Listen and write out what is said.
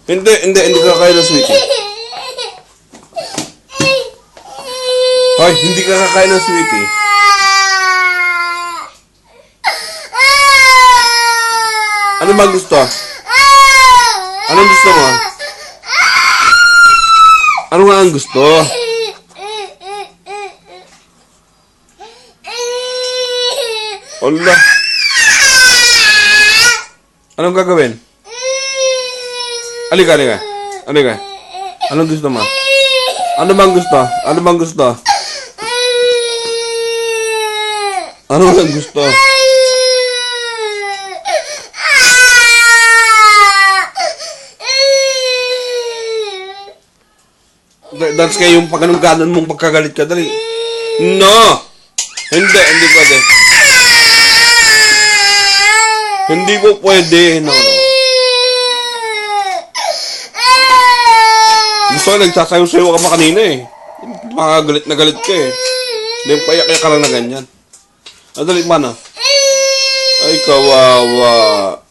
Hindi ka kakain ng sweetie. Hoy, hindi ka kakain ng sweetie. Ano ba gusto? Anong gusto mo? Ano nga ang gusto? Allah. Anong gagawin? Halika. Anong gusto mo? Ano bang gusto? Ano bang gusto? That's kaya yung pagkanungganan mong pagkagalit ka. Dali. No! Hindi pwede. Hindi po pwede. No. Gusto ko, nagsasayo-sayo ka pa kanina eh. Makagalit na galit ka eh. Hindi, payak ka lang na ganyan. Dali, mana? Ay, kawawa.